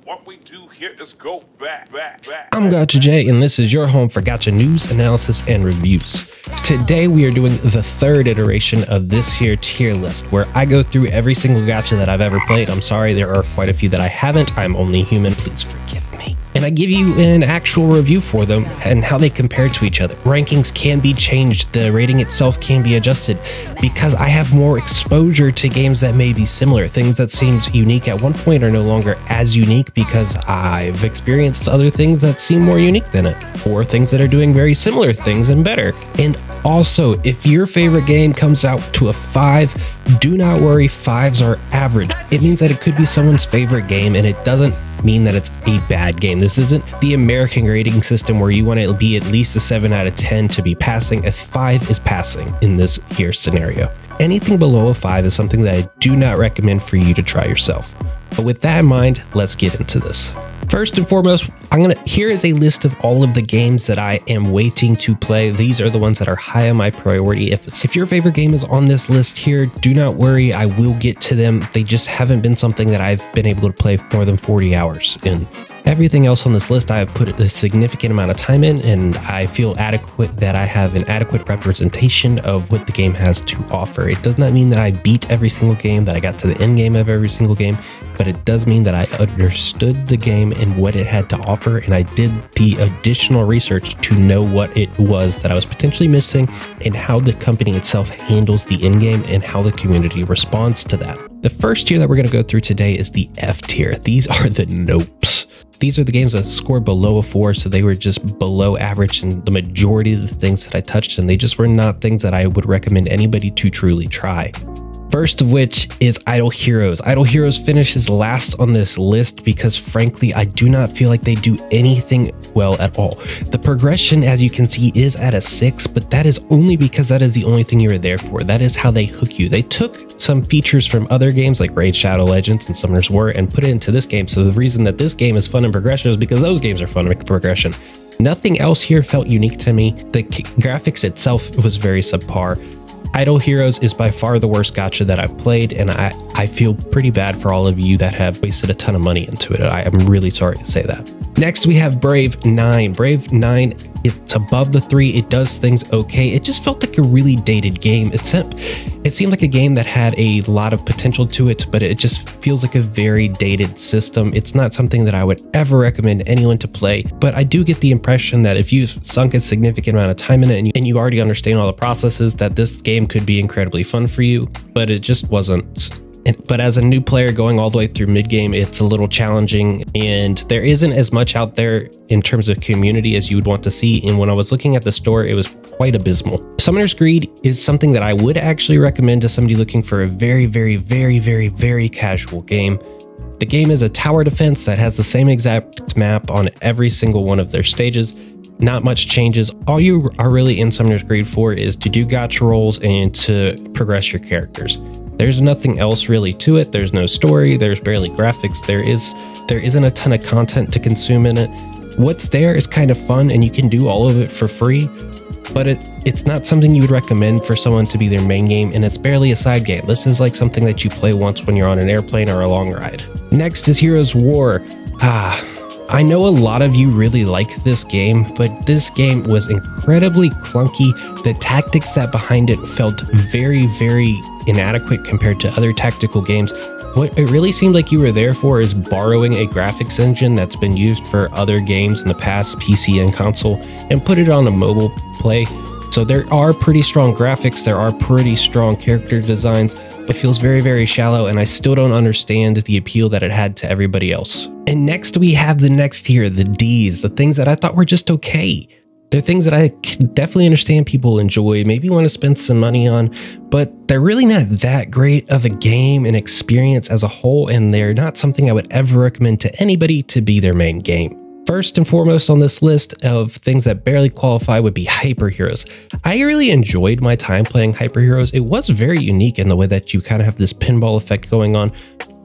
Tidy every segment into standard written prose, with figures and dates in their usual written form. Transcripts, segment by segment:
What we do here is go back. I'm Gacha J, and this is your home for Gacha news, analysis, and reviews. Today we are doing the third iteration of this here tier list, where I go through every single gacha that I've ever played. I'm sorry, there are quite a few that I haven't. I'm only human, please forgive me. And I give you an actual review for them and how they compare to each other. Rankings can be changed, the rating itself can be adjusted, because I have more exposure to games that may be similar. Things that seemed unique at one point are no longer as unique because I've experienced other things that seem more unique than it, or things that are doing very similar things and better. And also, if your favorite game comes out to a 5, do not worry, 5s are average. It means that it could be someone's favorite game, and it doesn't mean that it's a bad game. This isn't the American rating system where you want to be at least a 7 out of 10 to be passing. A 5 is passing in this here scenario. Anything below a 5 is something that I do not recommend for you to try yourself. But with that in mind, let's get into this. First and foremost, here is a list of all of the games that I am waiting to play. These are the ones that are high on my priority. If your favorite game is on this list here, do not worry, I will get to them. They just haven't been something that I've been able to play more than 40 hours in. Everything else on this list I have put a significant amount of time in, and I feel adequate that I have an adequate representation of what the game has to offer. It does not mean that I beat every single game, that I got to the end game of every single game, but it does mean that I understood the game and what it had to offer, and I did the additional research to know what it was that I was potentially missing and how the company itself handles the end game and how the community responds to that. The first tier that we're going to go through today is the F tier. These are the nopes. These are the games that scored below a 4, so they were just below average in the majority of the things that I touched, and they just were not things that I would recommend anybody to truly try. First of which is Idle Heroes. Idle Heroes finishes last on this list because frankly, I do not feel like they do anything well at all. The progression, as you can see, is at a 6, but that is only because that is the only thing you are there for. That is how they hook you. They took some features from other games like Raid Shadow Legends and Summoners War and put it into this game. So the reason that this game is fun in progression is because those games are fun in progression. Nothing else here felt unique to me. The graphics itself was very subpar. Idle Heroes is by far the worst gacha that I've played, and I feel pretty bad for all of you that have wasted a ton of money into it. I am really sorry to say that. Next, we have Brave 9. Brave 9, it's above the 3. It does things okay. It just felt like a really dated game. It seemed like a game that had a lot of potential to it, but it just feels like a very dated system. It's not something that I would ever recommend anyone to play, but I do get the impression that if you've sunk a significant amount of time in it and you already understand all the processes, that this game could be incredibly fun for you, but it just wasn't. But as a new player going all the way through mid-game, it's a little challenging, and there isn't as much out there in terms of community as you would want to see. And when I was looking at the store, it was quite abysmal. Summoner's Greed is something that I would actually recommend to somebody looking for a very casual game. The game is a tower defense that has the same exact map on every single one of their stages. Not much changes. All you are really in Summoner's Greed for is to do gacha rolls and to progress your characters. There's nothing else really to it. There's no story, there's barely graphics, there isn't a ton of content to consume in it. What's there is kind of fun and you can do all of it for free, but it's not something you would recommend for someone to be their main game, and it's barely a side game. This is like something that you play once when you're on an airplane or a long ride. Next is Heroes War. I know a lot of you really like this game, but this game was incredibly clunky. The tactics that behind it felt very inadequate compared to other tactical games. What it really seemed like you were there for is borrowing a graphics engine that's been used for other games in the past, PC and console, and put it on a mobile play. So there are pretty strong graphics, there are pretty strong character designs, but it feels very shallow, and I still don't understand the appeal that it had to everybody else. And next we have the next tier, the Ds, the things that I thought were just okay. They're things that I definitely understand people enjoy, maybe want to spend some money on, but they're really not that great of a game and experience as a whole, and they're not something I would ever recommend to anybody to be their main game. First and foremost on this list of things that barely qualify would be Hyper Heroes. I really enjoyed my time playing Hyper Heroes. It was very unique in the way that you kind of have this pinball effect going on,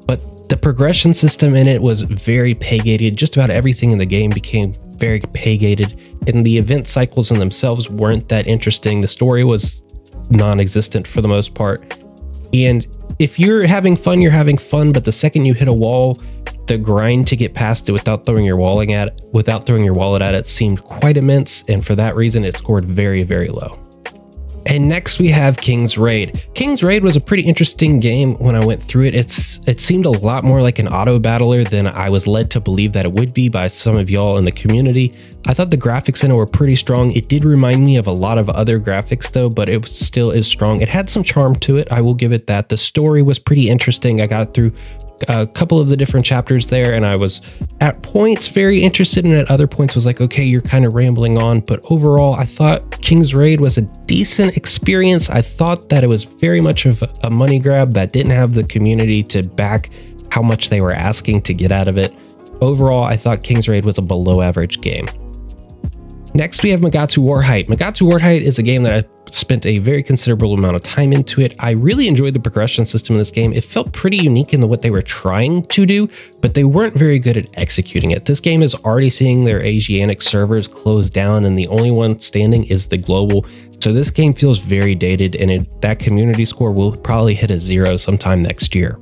but the progression system in it was very pay-gated. Just about everything in the game became very pay-gated, and the event cycles in themselves weren't that interesting. The story was non-existent for the most part, and if you're having fun, you're having fun, but the second you hit a wall, The grind to get past it without throwing your wallet at it seemed quite immense, and for that reason it scored very, very low. And next we have King's Raid. King's Raid was a pretty interesting game when I went through it. It seemed a lot more like an auto battler than I was led to believe that it would be by some of y'all in the community. I thought the graphics in it were pretty strong. It did remind me of a lot of other graphics though, but it still is strong. It had some charm to it, I will give it that. The story was pretty interesting. I got through a couple of the different chapters there, and I was at points very interested, and at other points was like, okay, you're kind of rambling on. But overall, I thought King's Raid was a decent experience. I thought that it was very much of a money grab that didn't have the community to back how much they were asking to get out of it. Overall, I thought King's Raid was a below average game. Next, we have Magatsu Warhite. Magatsu Warhite is a game that I spent a very considerable amount of time into it. I really enjoyed the progression system in this game. It felt pretty unique in what they were trying to do, but they weren't very good at executing it. This game is already seeing their Asianic servers close down, and the only one standing is the global. So this game feels very dated, and that community score will probably hit a 0 sometime next year.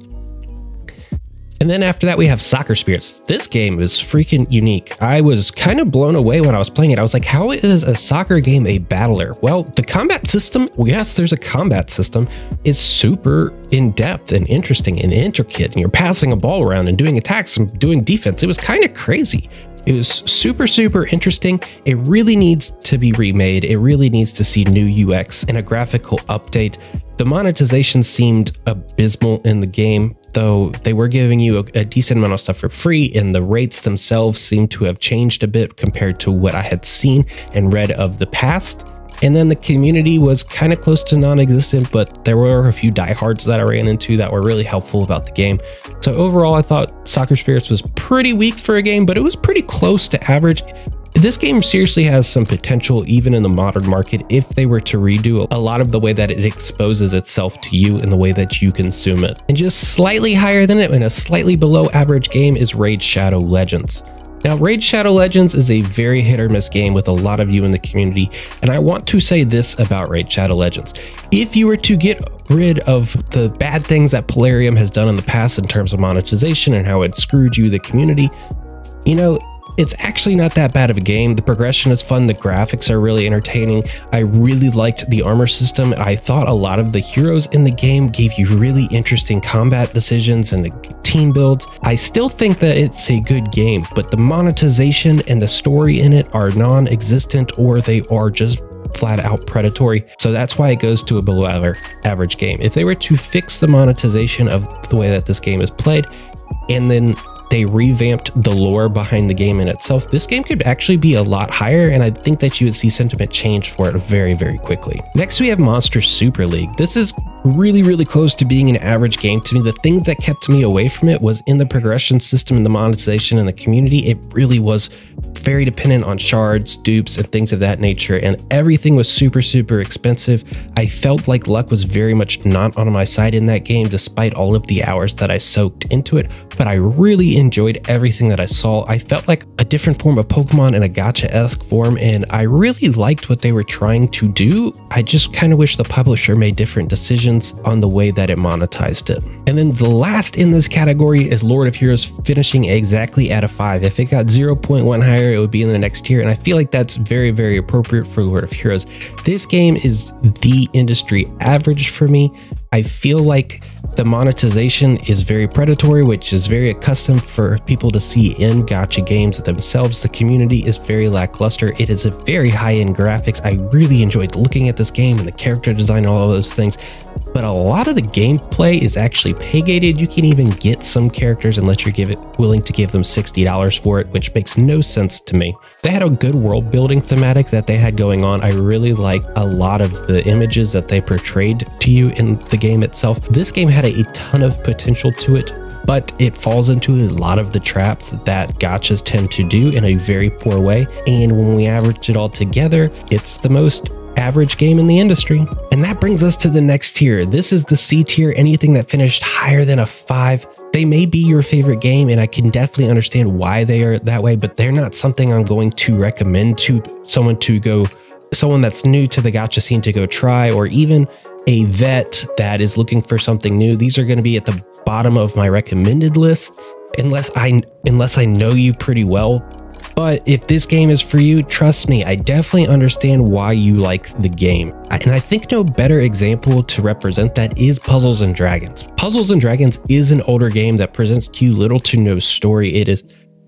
And then after that, we have Soccer Spirits. This game is freaking unique. I was kind of blown away when I was playing it. I was like, how is a soccer game a battler? Well, the combat system, yes, there's a combat system, is super in-depth and interesting and intricate. And you're passing a ball around and doing attacks and doing defense. It was kind of crazy. It was super, super interesting. It really needs to be remade. It really needs to see new UX and a graphical update. The monetization seemed abysmal in the game, though they were giving you a decent amount of stuff for free, and the rates themselves seem to have changed a bit compared to what I had seen and read of the past. And then the community was kind of close to non-existent, but there were a few diehards that I ran into that were really helpful about the game. So overall, I thought Soccer Spirits was pretty weak for a game, but it was pretty close to average. This game seriously has some potential even in the modern market if they were to redo a lot of the way that it exposes itself to you and the way that you consume it. And just slightly higher than it and a slightly below average game is Raid Shadow Legends. Now, Raid Shadow Legends is a very hit or miss game with a lot of you in the community, and I want to say this about Raid Shadow Legends. If you were to get rid of the bad things that Polarium has done in the past in terms of monetization and how it screwed you, the community, you know, it's actually not that bad of a game. The progression is fun. The graphics are really entertaining. I really liked the armor system. I thought a lot of the heroes in the game gave you really interesting combat decisions and team builds. I still think that it's a good game, but the monetization and the story in it are non-existent, or they are just flat out predatory. So that's why it goes to a below average game. If they were to fix the monetization of the way that this game is played, and then they revamped the lore behind the game in itself, this game could actually be a lot higher, and I think that you would see sentiment change for it very, very quickly. Next, we have Monster Super League. This is really, really close to being an average game to me. The things that kept me away from it was in the progression system and the monetization and the community. It really was very dependent on shards, dupes, and things of that nature, and everything was super, super expensive. I felt like luck was very much not on my side in that game, despite all of the hours that I soaked into it, but I really enjoyed everything that I saw. I felt like a different form of Pokemon in a gacha-esque form, and I really liked what they were trying to do. I just kind of wish the publisher made different decisions on the way that it monetized it. And then the last in this category is Lord of Heroes, finishing exactly at a 5. If it got 0.1 higher, it would be in the next tier, and I feel like that's very, very appropriate for Lord of Heroes. This game is the industry average for me. I feel like the monetization is very predatory, which is very accustomed for people to see in gacha games themselves. The community is very lackluster. It is a very high-end graphics. I really enjoyed looking at this game and the character design and all of those things, but a lot of the gameplay is actually pay-gated. You can even get some characters unless you're willing to give them $60 for it, which makes no sense to me. They had a good world building thematic that they had going on. I really liked a lot of the images that they portrayed to you in the game itself. This game had a ton of potential to it, but it falls into a lot of the traps that gachas tend to do in a very poor way. And when we average it all together, it's the most average game in the industry. And that brings us to the next tier. This is the C tier, anything that finished higher than a 5. They may be your favorite game, and I can definitely understand why they are that way, but they're not something I'm going to recommend to someone that's new to the gacha scene to go try, or even a vet that is looking for something new. These are going to be at the bottom of my recommended lists unless I know you pretty well. But if this game is for you, trust me, I definitely understand why you like the game. And I think no better example to represent that is Puzzles and Dragons. Puzzles and Dragons is an older game that presents to you little to no story. It is,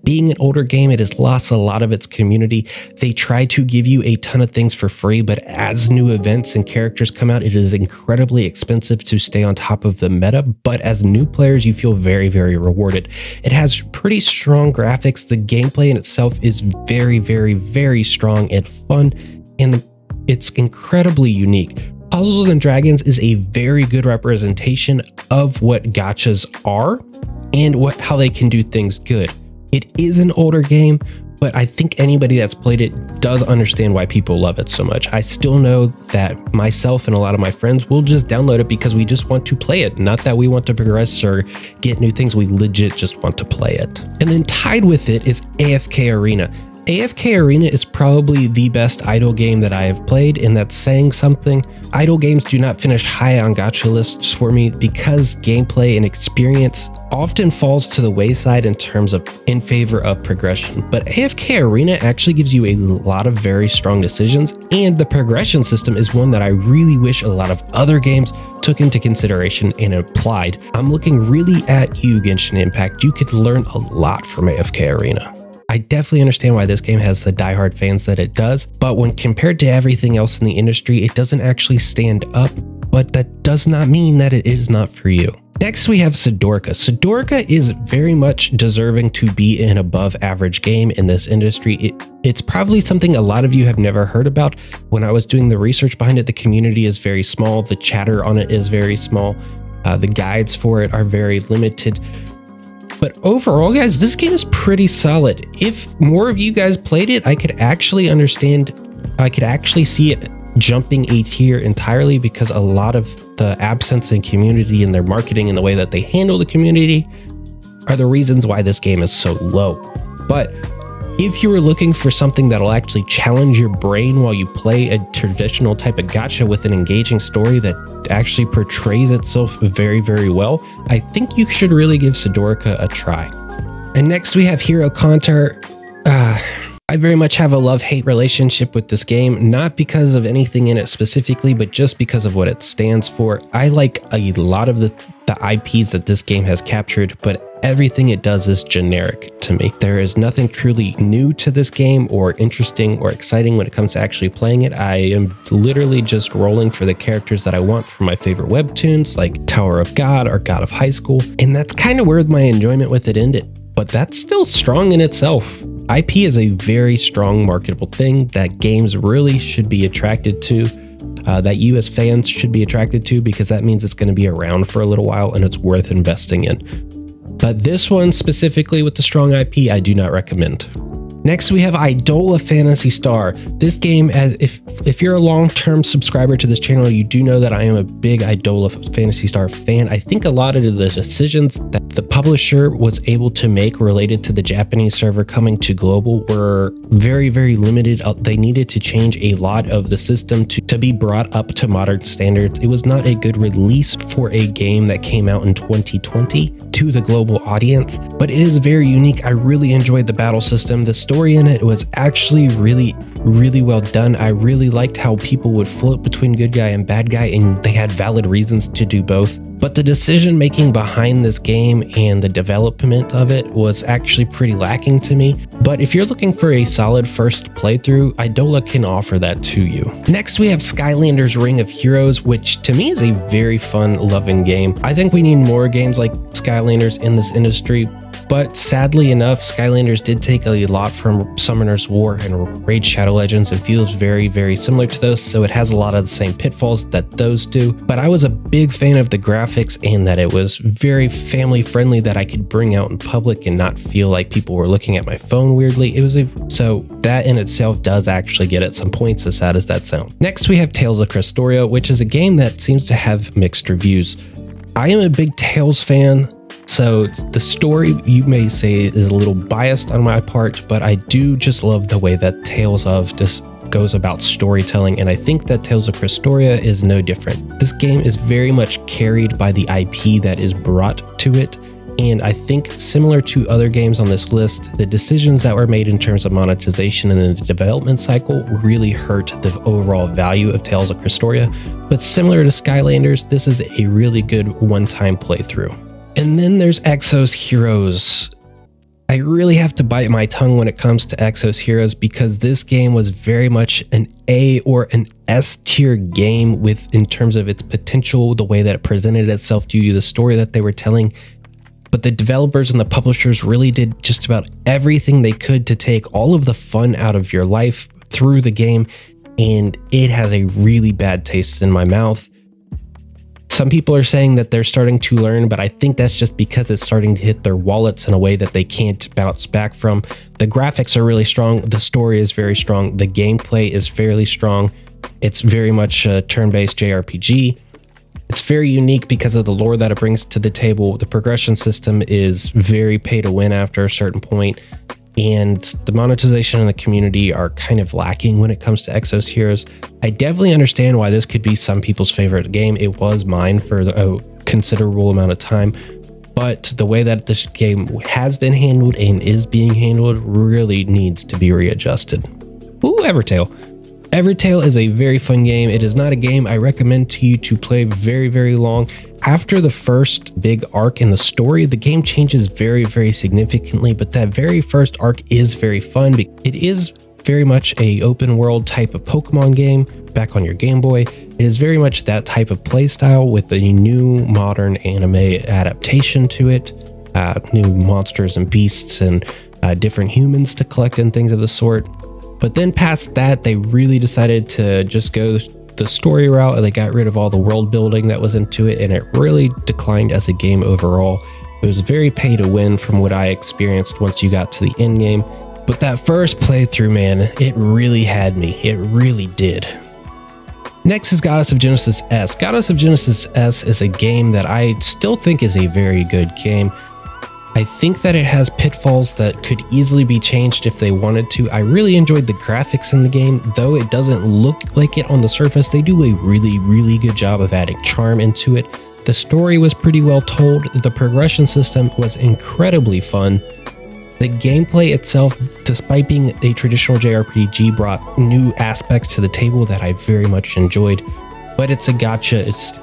being an older game, it has lost a lot of its community. They try to give you a ton of things for free, but as new events and characters come out, it is incredibly expensive to stay on top of the meta. But as new players, you feel very, very rewarded. It has pretty strong graphics. The gameplay in itself is very, very, very strong and fun, and it's incredibly unique. Puzzles and Dragons is a very good representation of what gachas are and how they can do things good. It is an older game, but I think anybody that's played it does understand why people love it so much. I still know that myself and a lot of my friends will just download it because we just want to play it. Not that we want to progress or get new things, we legit just want to play it. And then tied with it is AFK Arena. AFK Arena is probably the best idle game that I have played, and that's saying something. Idle games do not finish high on gacha lists for me because gameplay and experience often falls to the wayside in favor of progression. But AFK Arena actually gives you a lot of very strong decisions, and the progression system is one that I really wish a lot of other games took into consideration and applied. I'm looking really at you, Genshin Impact. You could learn a lot from AFK Arena. I definitely understand why this game has the diehard fans that it does, but when compared to everything else in the industry, it doesn't actually stand up, but that does not mean that it is not for you. Next, we have SDORICA. SDORICA is very much deserving to be an above average game in this industry. It's probably something a lot of you have never heard about. When I was doing the research behind it, the community is very small. The chatter on it is very small. The guides for it are very limited. But overall, guys, this game is pretty solid. If more of you guys played it, I could actually see it jumping a tier entirely, because a lot of the absence in community and their marketing and the way that they handle the community are the reasons why this game is so low. But if you were looking for something that'll actually challenge your brain while you play a traditional type of gacha with an engaging story that actually portrays itself very, very well, I think you should really give SDORICA a try. And next we have Hero Cantare. I very much have a love-hate relationship with this game, not because of anything in it specifically, but just because of what it stands for. I like a lot of the IPs that this game has captured, but everything it does is generic to me. There is nothing truly new to this game or interesting or exciting when it comes to actually playing it. I am literally just rolling for the characters that I want from my favorite webtoons like Tower of God or God of High School, and that's kind of where my enjoyment with it ended. But that's still strong in itself. IP is a very strong marketable thing that games really should be attracted to, that you as fans should be attracted to, because that means it's going to be around for a little while and it's worth investing in. But this one specifically with the strong IP, I do not recommend. Next, we have Idola Phantasy Star. This game, if you're a long-term subscriber to this channel, you do know that I am a big Idola Phantasy Star fan. I think a lot of the decisions that the publisher was able to make related to the Japanese server coming to global were very, very limited. They needed to change a lot of the system to be brought up to modern standards. It was not a good release for a game that came out in 2020 to the global audience, but it is very unique. I really enjoyed the battle system. The story in it was actually really, really well done. I really liked how people would float between good guy and bad guy, and they had valid reasons to do both. But the decision making behind this game and the development of it was actually pretty lacking to me. But if you're looking for a solid first playthrough, Idola can offer that to you. Next, we have Skylanders Ring of Heroes, which to me is a very fun, loving game. I think we need more games like Skylanders in this industry. But sadly enough, Skylanders did take a lot from Summoner's War and Raid Shadow Legends and feels very, very similar to those, so it has a lot of the same pitfalls that those do. But I was a big fan of the graphics and that it was very family friendly, that I could bring out in public and not feel like people were looking at my phone weirdly. So that in itself does actually get at some points, as sad as that sounds. Next, we have Tales of Crestoria, which is a game that seems to have mixed reviews. I am a big Tales fan. So the story, you may say, is a little biased on my part, but I do just love the way that Tales of just goes about storytelling, and I think that Tales of Crestoria is no different. This game is very much carried by the IP that is brought to it, and I think similar to other games on this list, the decisions that were made in terms of monetization and the development cycle really hurt the overall value of Tales of Crestoria, but similar to Skylanders, this is a really good one-time playthrough. And then there's EXOS Heroes. I really have to bite my tongue when it comes to EXOS Heroes because this game was very much an A or an S tier game in terms of its potential, the way that it presented itself to you, the story that they were telling. But the developers and the publishers really did just about everything they could to take all of the fun out of your life through the game, and it has a really bad taste in my mouth. Some people are saying that they're starting to learn, but I think that's just because it's starting to hit their wallets in a way that they can't bounce back from. The graphics are really strong. The story is very strong. The gameplay is fairly strong. It's very much a turn-based JRPG. It's very unique because of the lore that it brings to the table. The progression system is very pay to win after a certain point, and the monetization and the community are kind of lacking when it comes to EXOS Heroes. I definitely understand why this could be some people's favorite game. It was mine for a considerable amount of time, but the way that this game has been handled and is being handled really needs to be readjusted. Ooh, EVERTALE. EVERTALE is a very fun game. It is not a game I recommend to you to play very, very long. After the first big arc in the story, the game changes very, very significantly, but that very first arc is very fun. It is very much a open world type of Pokemon game back on your Game Boy. It is very much that type of play style with a new modern anime adaptation to it, new monsters and beasts and different humans to collect and things of the sort. But then past that, they really decided to just go the story route, and they got rid of all the world building that was into it, and it really declined as a game overall. It was very pay to win from what I experienced once you got to the end game. But that first playthrough, man, it really had me. It really did. Next is Goddess of Genesis S. Goddess of Genesis S is a game that I still think is a very good game. I think that it has pitfalls that could easily be changed if they wanted to. I really enjoyed the graphics in the game, though it doesn't look like it on the surface. They do a really, really good job of adding charm into it. The story was pretty well told. The progression system was incredibly fun. The gameplay itself, despite being a traditional JRPG, brought new aspects to the table that I very much enjoyed. But it's a gacha. It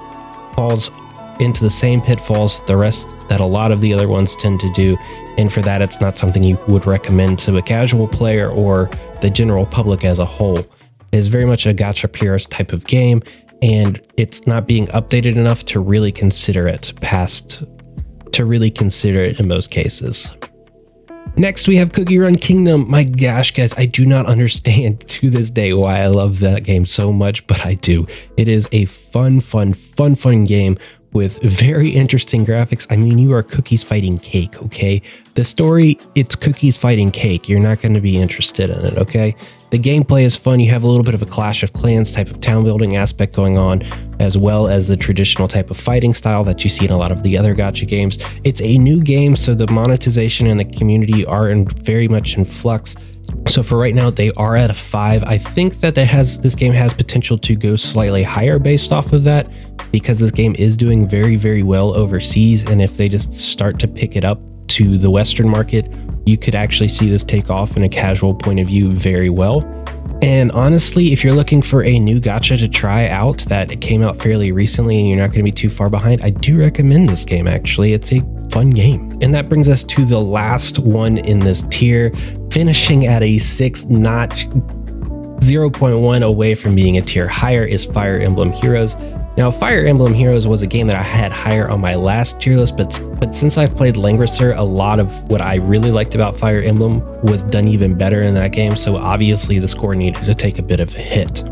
falls into the same pitfalls that a lot of the other ones tend to do, and for that it's not something you would recommend to a casual player or the general public as a whole. It is very much a gacha purist type of game, and it's not being updated enough to really consider it in most cases. Next, we have Cookie Run Kingdom. My gosh, guys, I do not understand to this day why I love that game so much, but I do. It is a fun game with very interesting graphics. I mean, you are cookies fighting cake, okay? The story, it's cookies fighting cake. You're not going to be interested in it, okay? The gameplay is fun. You have a little bit of a Clash of Clans type of town building aspect going on, as well as the traditional type of fighting style that you see in a lot of the other gacha games. It's a new game, so the monetization and the community are very much in flux. So for right now, they are at a 5. I think that this game has potential to go slightly higher based off of that, because this game is doing very, very well overseas, and if they just start to pick it up to the Western market, you could actually see this take off in a casual point of view very well. And honestly, if you're looking for a new gacha to try out that came out fairly recently and you're not going to be too far behind, I do recommend this game. Actually, it's a fun game. And that brings us to the last one in this tier, finishing at a 6 notch, 0.1 away from being a tier higher, is Fire Emblem Heroes. Now, Fire Emblem Heroes was a game that I had higher on my last tier list, but since I've played Langrisser, a lot of what I really liked about Fire Emblem was done even better in that game, so obviously the score needed to take a bit of a hit.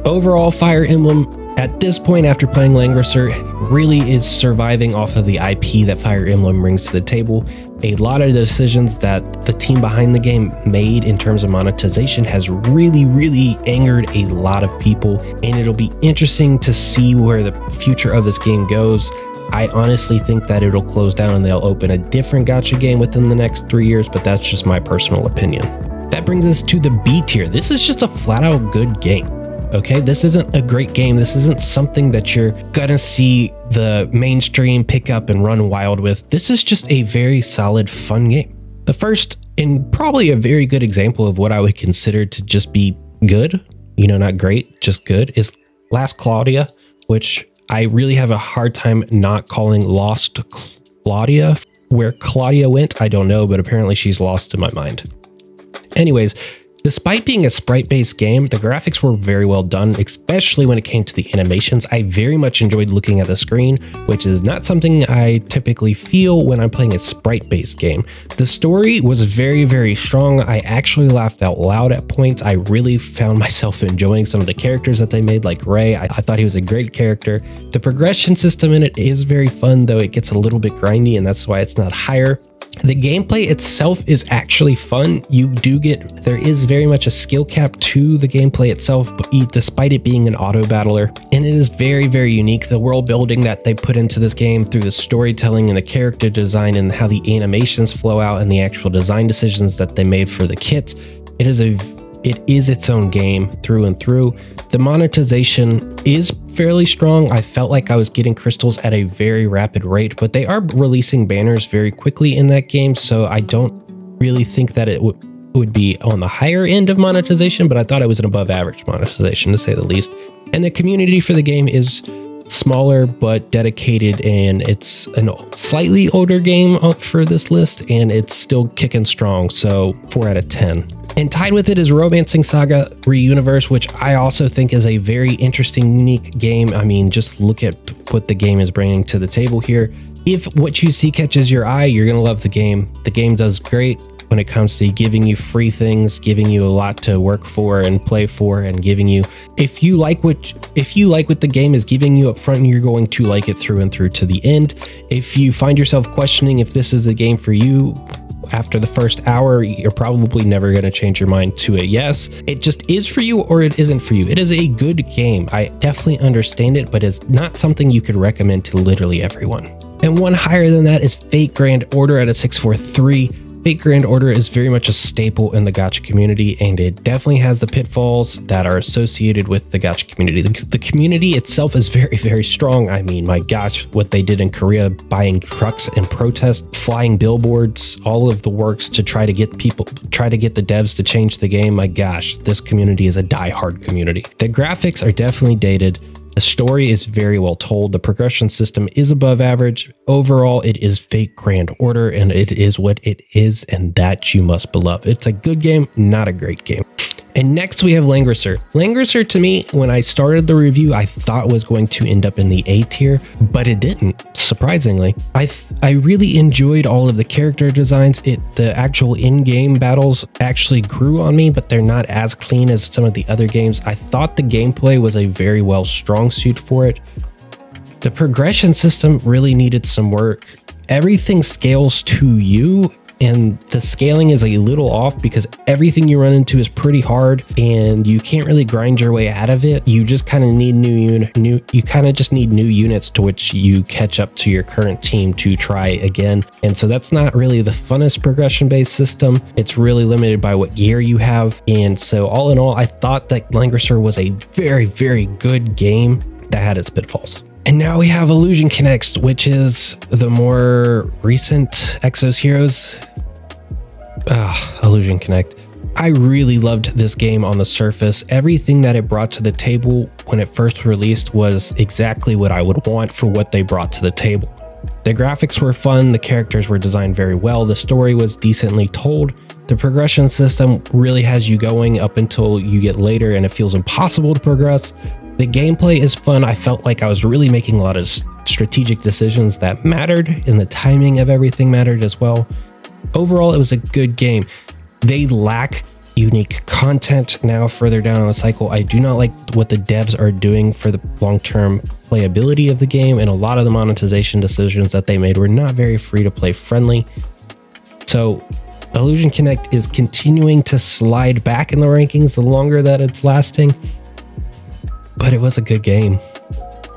Overall, Fire Emblem, at this point after playing Langrisser, really is surviving off of the IP that Fire Emblem brings to the table. A lot of the decisions that the team behind the game made in terms of monetization has really, really angered a lot of people, and it'll be interesting to see where the future of this game goes. I honestly think that it'll close down and they'll open a different gacha game within the next 3 years, but that's just my personal opinion. That brings us to the B tier. This is just a flat out good game. Okay, this isn't a great game. This isn't something that you're gonna see the mainstream pick up and run wild with. This is just a very solid, fun game. The first and probably a very good example of what I would consider to just be good, you know, not great, just good, is Last Claudia, which I really have a hard time not calling Lost Claudia. Where Claudia went, I don't know, but apparently she's lost in my mind. Anyways, despite being a sprite-based game, the graphics were very well done, especially when it came to the animations. I very much enjoyed looking at the screen, which is not something I typically feel when I'm playing a sprite-based game. The story was very, very strong. I actually laughed out loud at points. I really found myself enjoying some of the characters that they made, like Ray. I thought he was a great character. The progression system in it is very fun, though it gets a little bit grindy, and that's why it's not higher. The gameplay itself is actually fun. There is very much a skill cap to the gameplay itself, but despite it being an auto battler, and it is very, very unique. The world building that they put into this game through the storytelling and the character design and how the animations flow out and the actual design decisions that they made for the kits, it is its own game through and through. The monetization is fairly strong. I felt like I was getting crystals at a very rapid rate, but they are releasing banners very quickly in that game, so I don't really think that it would be on the higher end of monetization, but I thought it was an above average monetization, to say the least. And the community for the game is smaller but dedicated, and it's a slightly older game for this list, and it's still kicking strong, so 4 out of 10. And tied with it is Romancing Saga Reuniverse, which I also think is a very interesting, unique game. I mean, just look at what the game is bringing to the table here. If what you see catches your eye, you're going to love the game. The game does great when it comes to giving you free things, giving you a lot to work for and play for, and giving you, if you like what the game is giving you up front, you're going to like it through and through to the end. If you find yourself questioning if this is a game for you after the first hour, you're probably never going to change your mind to a yes. It just is for you or it isn't for you. It is a good game. I definitely understand it, but it's not something you could recommend to literally everyone. And one higher than that is Fate Grand Order at a 643. Fate Grand Order is very much a staple in the gacha community, and it definitely has the pitfalls that are associated with the gacha community. The community itself is very, very strong. I mean, my gosh, what they did in Korea, buying trucks and protest, flying billboards, all of the works to try to get the devs to change the game. My gosh, this community is a die-hard community. The graphics are definitely dated. The story is very well told. The progression system is above average. Overall, it is Fate Grand Order, and it is what it is, and that you must beloved. It's a good game, not a great game. And next we have Langrisser. Langrisser, to me, when I started the review, I thought was going to end up in the A tier, but it didn't, surprisingly. I really enjoyed all of the character designs. The actual in-game battles actually grew on me, but they're not as clean as some of the other games. I thought the gameplay was a very well strong suit for it. The progression system really needed some work. Everything scales to you, and the scaling is a little off because everything you run into is pretty hard and you can't really grind your way out of it. You just kind of need new units to which you catch up to your current team to try again. And so that's not really the funnest progression based system. It's really limited by what gear you have. And so all in all, I thought that Langrisser was a very, very good game that had its pitfalls. And now we have Illusion Connect, which is the more recent EXOS heroes. Illusion Connect. I really loved this game on the surface. Everything that it brought to the table when it first released was exactly what I would want for what they brought to the table. The graphics were fun, the characters were designed very well, the story was decently told, the progression system really has you going up until you get later and it feels impossible to progress. The gameplay is fun. I felt like I was really making a lot of strategic decisions that mattered, and the timing of everything mattered as well. Overall, it was a good game. They lack unique content now further down in the cycle. I do not like what the devs are doing for the long-term playability of the game, and a lot of the monetization decisions that they made were not very free-to-play friendly. So Illusion Connect is continuing to slide back in the rankings the longer that it's lasting. But it was a good game.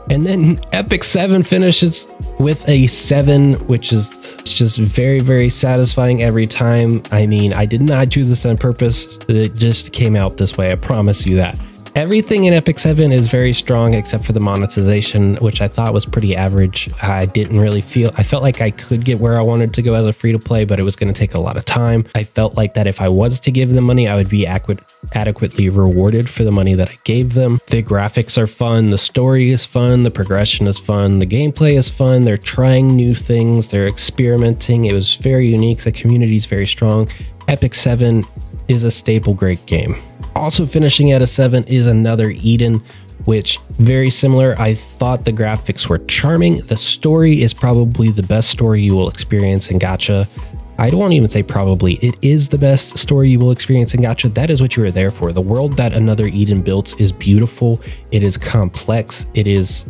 And then Epic 7 finishes with a 7, which is It's just very, very satisfying every time. I mean, I did not do this on purpose. It just came out this way. I promise you that. Everything in Epic 7 is very strong except for the monetization, which I thought was pretty average. I felt like I could get where I wanted to go as a free-to-play, but it was going to take a lot of time. I felt like that if I was to give them money, I would be adequately rewarded for the money that I gave them. The graphics are fun, the story is fun, the progression is fun, the gameplay is fun, they're trying new things, they're experimenting. It was very unique, the community is very strong. Epic 7 is a staple great game. Also finishing at a 7 is another Eden, which very similar. I thought the graphics were charming. The story is probably the best story you will experience in Gacha. I won't even say probably, it is the best story you will experience in Gacha. That is what you are there for. The world that Another Eden builds is beautiful. It is complex. It is,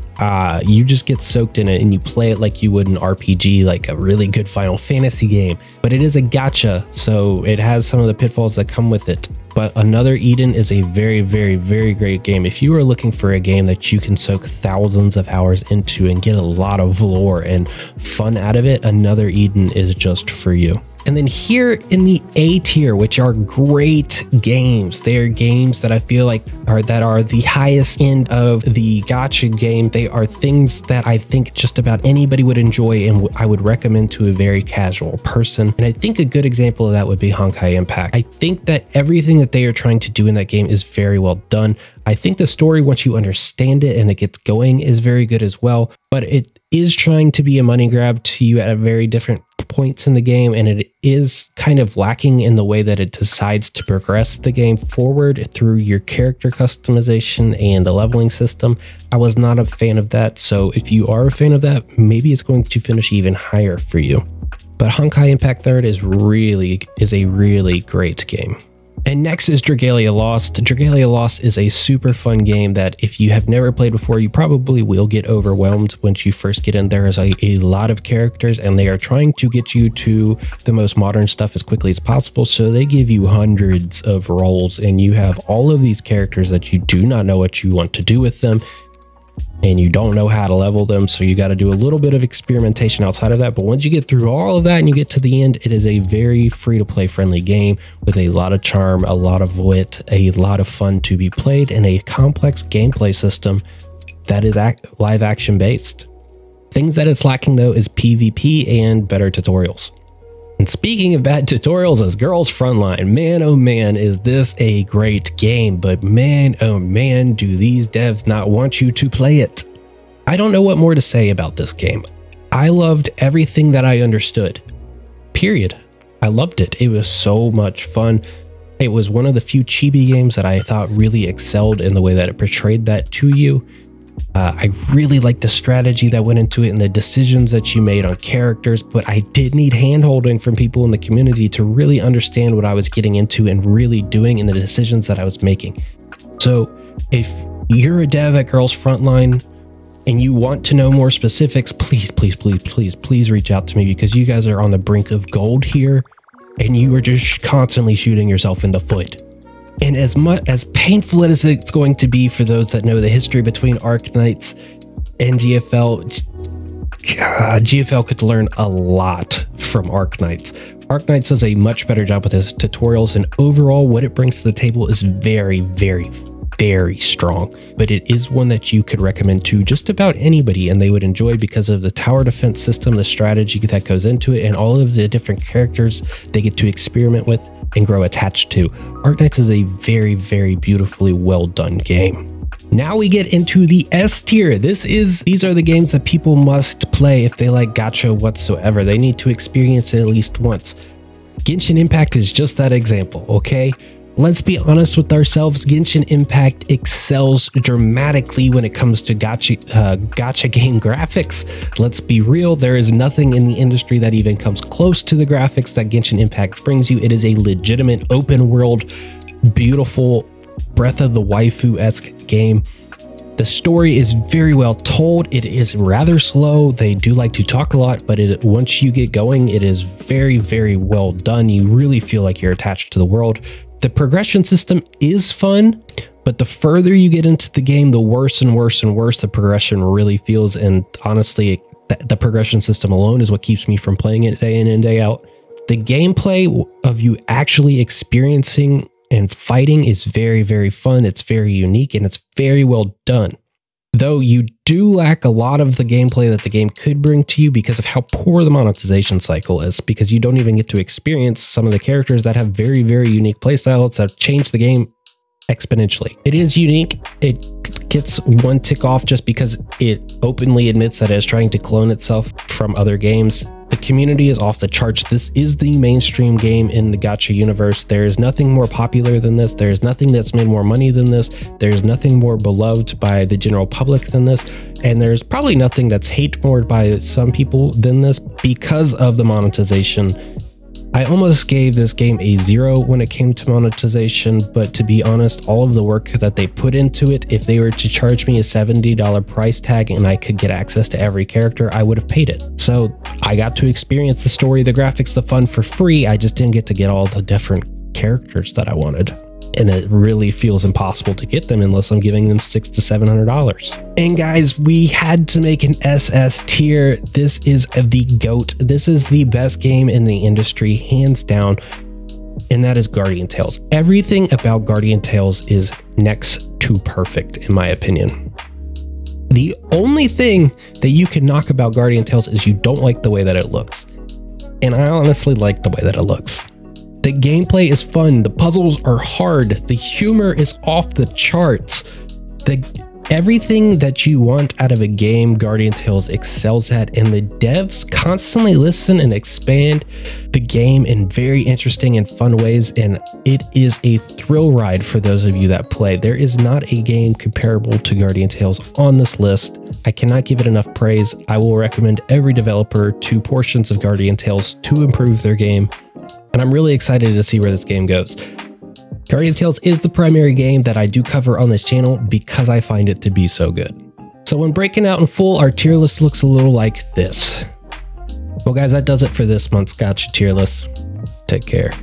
you just get soaked in it and you play it like you would an RPG, like a really good Final Fantasy game. But it is a Gacha, so it has some of the pitfalls that come with it. But Another Eden is a very, very, very great game. If you are looking for a game that you can soak thousands of hours into and get a lot of lore and fun out of it, Another Eden is just for you. And then here in the A tier, which are great games. They are games that I feel like are the highest end of the gacha game. They are things that I think just about anybody would enjoy and I would recommend to a very casual person. And I think a good example of that would be Honkai Impact. I think that everything that they are trying to do in that game is very well done. I think the story, once you understand it and it gets going, is very good as well. But it is trying to be a money grab to you at a very different points in the game, and it is kind of lacking in the way that it decides to progress the game forward through your character customization and the leveling system. I was not a fan of that, so if you are a fan of that, maybe it's going to finish even higher for you. But Honkai Impact 3rd is a really great game. And next is Dragalia Lost. Dragalia Lost is a super fun game that if you have never played before, you probably will get overwhelmed once you first get in. There is a lot of characters and they are trying to get you to the most modern stuff as quickly as possible. So they give you hundreds of roles and you have all of these characters that you do not know what you want to do with them. And you don't know how to level them, so you got to do a little bit of experimentation outside of that. But once you get through all of that and you get to the end, it is a very free-to-play friendly game with a lot of charm, a lot of wit, a lot of fun to be played, and a complex gameplay system that is live action based. Things that it's lacking though is PvP and better tutorials. And speaking of bad tutorials, as Girls Frontline, man oh man, is this a great game, but man oh man, do these devs not want you to play it. I don't know what more to say about this game. I loved everything that I understood, period. I loved it. It was so much fun. It was one of the few chibi games that I thought really excelled in the way that it portrayed that to you. I really liked the strategy that went into it and the decisions that you made on characters, but I did need hand-holding from people in the community to really understand what I was getting into and really doing in the decisions that I was making. So if you're a dev at Girls Frontline and you want to know more specifics, please, please, please, please, please reach out to me, because you guys are on the brink of gold here and you are just constantly shooting yourself in the foot. And as painful as it's going to be for those that know the history between Arknights and GFL, GFL could learn a lot from Arknights. Arknights does a much better job with his tutorials, and overall what it brings to the table is very, very, very strong. But it is one that you could recommend to just about anybody and they would enjoy because of the tower defense system, the strategy that goes into it, and all of the different characters they get to experiment with and grow attached to. Arknights is a very, very beautifully well done game. Now we get into the S tier. These are the games that people must play if they like gacha whatsoever. They need to experience it at least once. Genshin Impact is just that example, okay? Let's be honest with ourselves, Genshin Impact excels dramatically when it comes to gacha game graphics. Let's be real, there is nothing in the industry that even comes close to the graphics that Genshin Impact brings you. It is a legitimate open world, beautiful, Breath of the Waifu-esque game. The story is very well told. It is rather slow. They do like to talk a lot, but once you get going, it is very, very well done. You really feel like you're attached to the world. The progression system is fun, but the further you get into the game, the worse and worse and worse the progression really feels. And honestly, The progression system alone is what keeps me from playing it day in and day out. The gameplay of you actually experiencing and fighting is very, very fun. It's very unique and it's very well done. Though you do lack a lot of the gameplay that the game could bring to you because of how poor the monetization cycle is, because you don't even get to experience some of the characters that have very, very unique playstyles that change the game exponentially. It is unique. It gets one tick off just because it openly admits that it is trying to clone itself from other games. The community is off the charts. This is the mainstream game in the gacha universe. There is nothing more popular than this. There is nothing that's made more money than this. There's nothing more beloved by the general public than this. And there's probably nothing that's hated more by some people than this because of the monetization. I almost gave this game a 0 when it came to monetization, but to be honest, all of the work that they put into it, if they were to charge me a $70 price tag and I could get access to every character, I would have paid it. So I got to experience the story, the graphics, the fun for free. I just didn't get to get all the different characters that I wanted. And it really feels impossible to get them unless I'm giving them $600 to $700. And guys, we had to make an SS tier. This is the GOAT. This is the best game in the industry, hands down. And that is Guardian Tales. Everything about Guardian Tales is next to perfect, in my opinion. The only thing that you can knock about Guardian Tales is you don't like the way that it looks. And I honestly like the way that it looks. The gameplay is fun, the puzzles are hard, the humor is off the charts. Everything that you want out of a game, Guardian Tales excels at, and the devs constantly listen and expand the game in very interesting and fun ways, and it is a thrill ride for those of you that play. There is not a game comparable to Guardian Tales on this list. I cannot give it enough praise. I will recommend every developer to portions of Guardian Tales to improve their game, and I'm really excited to see where this game goes. Guardian Tales is the primary game that I do cover on this channel because I find it to be so good. So when breaking out in full, our tier list looks a little like this. Well guys, that does it for this month's Gacha tier list. Take care.